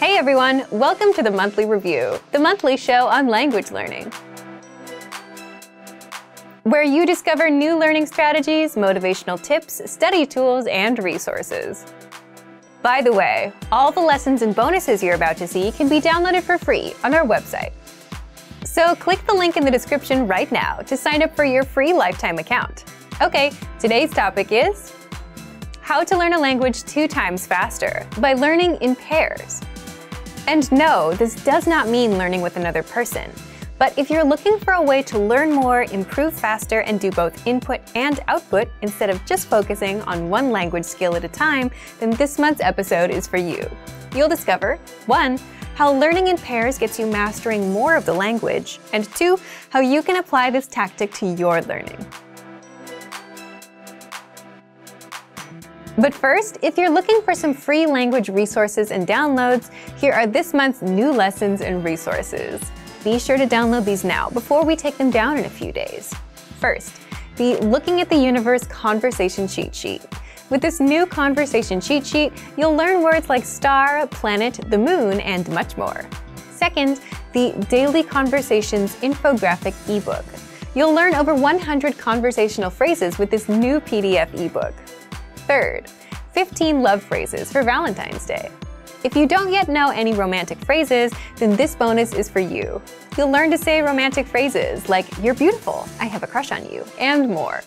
Hey everyone, welcome to the Monthly Review, the monthly show on language learning, where you discover new learning strategies, motivational tips, study tools, and resources. By the way, all the lessons and bonuses you're about to see can be downloaded for free on our website. So click the link in the description right now to sign up for your free lifetime account. Okay, today's topic is how to learn a language 2 times faster by learning in pairs. And no, this does not mean learning with another person. But if you're looking for a way to learn more, improve faster, and do both input and output instead of just focusing on one language skill at a time, then this month's episode is for you. You'll discover 1. How learning in pairs gets you mastering more of the language, and 2. How you can apply this tactic to your learning. But first, if you're looking for some free language resources and downloads, here are this month's new lessons and resources. Be sure to download these now before we take them down in a few days. First, the Looking at the Universe Conversation Cheat Sheet. With this new conversation cheat sheet, you'll learn words like star, planet, the moon, and much more. Second, the Daily Conversations Infographic ebook. You'll learn over 100 conversational phrases with this new PDF ebook. Third, 15 love phrases for Valentine's Day. If you don't yet know any romantic phrases, then this bonus is for you. You'll learn to say romantic phrases like, "You're beautiful," "I have a crush on you," and more.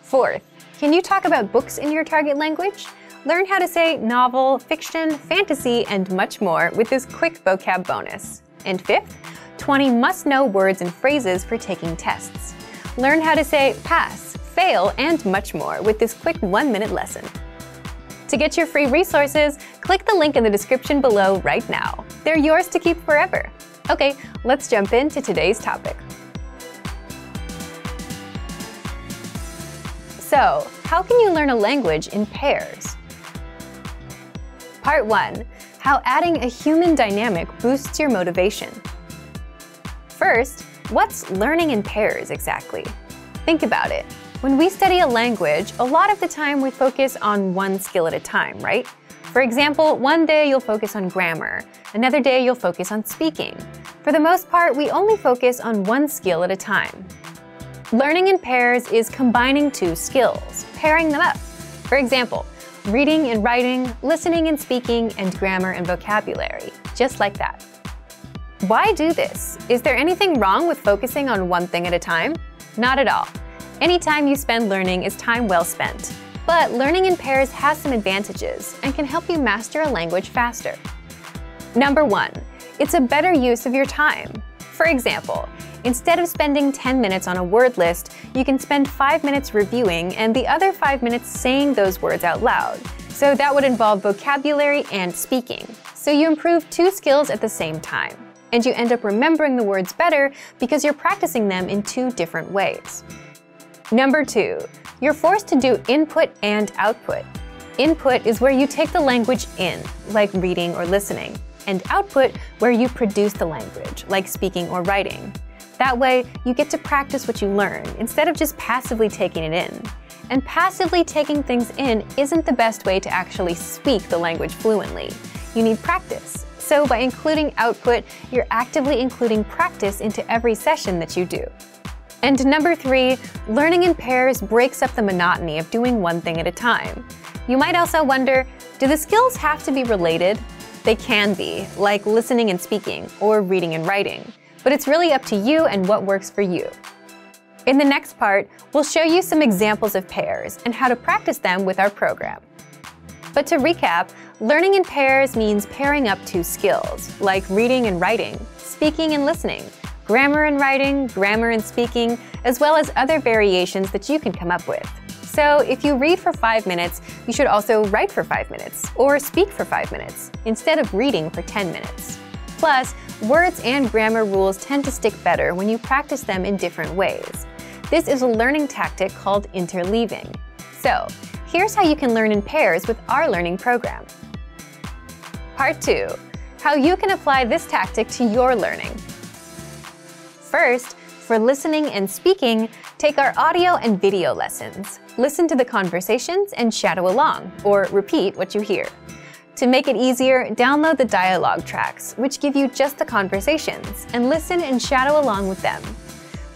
Fourth, can you talk about books in your target language? Learn how to say novel, fiction, fantasy, and much more with this quick vocab bonus. And fifth, 20 must-know words and phrases for taking tests. Learn how to say pass, fail, and much more with this quick 1-minute lesson. To get your free resources, click the link in the description below right now. They're yours to keep forever. Okay, let's jump into today's topic. So, how can you learn a language in pairs? Part 1. How adding a human dynamic boosts your motivation. First, what's learning in pairs exactly? Think about it. When we study a language, a lot of the time we focus on one skill at a time, right? For example, one day you'll focus on grammar, another day you'll focus on speaking. For the most part, we only focus on one skill at a time. Learning in pairs is combining 2 skills, pairing them up. For example, reading and writing, listening and speaking, and grammar and vocabulary, just like that. Why do this? Is there anything wrong with focusing on one thing at a time? Not at all. Any time you spend learning is time well spent. But learning in pairs has some advantages and can help you master a language faster. Number 1, it's a better use of your time. For example, instead of spending 10 minutes on a word list, you can spend 5 minutes reviewing and the other 5 minutes saying those words out loud. So that would involve vocabulary and speaking. So you improve 2 skills at the same time. And you end up remembering the words better because you're practicing them in 2 different ways. Number 2, you're forced to do input and output. Input is where you take the language in, like reading or listening, and output where you produce the language, like speaking or writing. That way, you get to practice what you learn instead of just passively taking it in. And passively taking things in isn't the best way to actually speak the language fluently. You need practice. So by including output, you're actively including practice into every session that you do. And number 3, learning in pairs breaks up the monotony of doing one thing at a time. You might also wonder, do the skills have to be related? They can be, like listening and speaking, or reading and writing. But it's really up to you and what works for you. In the next part, we'll show you some examples of pairs and how to practice them with our program. But to recap, learning in pairs means pairing up 2 skills, like reading and writing, speaking and listening, grammar and writing, grammar and speaking, as well as other variations that you can come up with. So if you read for 5 minutes, you should also write for 5 minutes, or speak for 5 minutes, instead of reading for 10 minutes. Plus, words and grammar rules tend to stick better when you practice them in different ways. This is a learning tactic called interleaving. So, here's how you can learn in pairs with our learning program. Part 2. How you can apply this tactic to your learning. First, for listening and speaking, take our audio and video lessons. Listen to the conversations and shadow along, or repeat what you hear. To make it easier, download the dialogue tracks, which give you just the conversations, and listen and shadow along with them.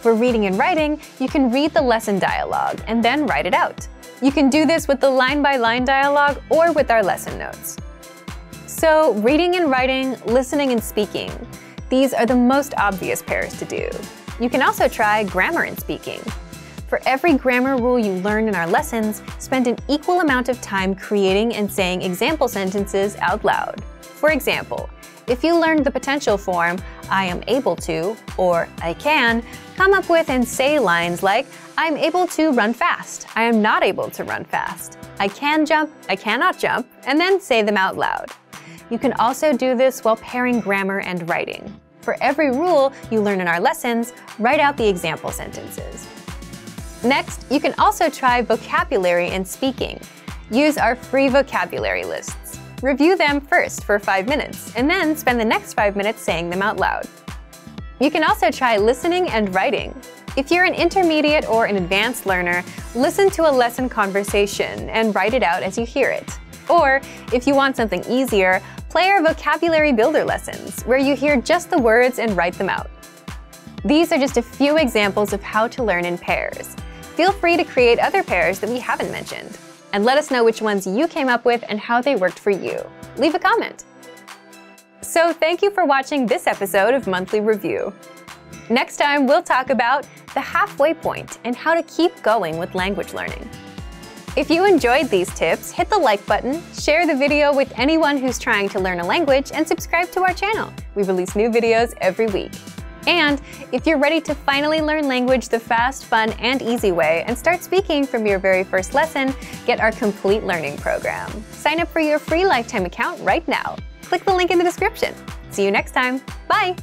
For reading and writing, you can read the lesson dialogue and then write it out. You can do this with the line-by-line dialogue or with our lesson notes. So, reading and writing, listening and speaking. These are the most obvious pairs to do. You can also try grammar and speaking. For every grammar rule you learn in our lessons, spend an equal amount of time creating and saying example sentences out loud. For example, if you learned the potential form, I am able to, or I can, come up with and say lines like, I'm able to run fast, I am not able to run fast, I can jump, I cannot jump, and then say them out loud. You can also do this while pairing grammar and writing. For every rule you learn in our lessons, write out the example sentences. Next, you can also try vocabulary and speaking. Use our free vocabulary lists. Review them first for 5 minutes, and then spend the next 5 minutes saying them out loud. You can also try listening and writing. If you're an intermediate or an advanced learner, listen to a lesson conversation and write it out as you hear it. Or, if you want something easier, play our vocabulary builder lessons, where you hear just the words and write them out. These are just a few examples of how to learn in pairs. Feel free to create other pairs that we haven't mentioned. And let us know which ones you came up with and how they worked for you. Leave a comment. So thank you for watching this episode of Monthly Review. Next time, we'll talk about the halfway point and how to keep going with language learning. If you enjoyed these tips, hit the like button, share the video with anyone who's trying to learn a language, and subscribe to our channel. We release new videos every week. And if you're ready to finally learn language the fast, fun, and easy way and start speaking from your very first lesson, get our complete learning program. Sign up for your free lifetime account right now. Click the link in the description. See you next time. Bye!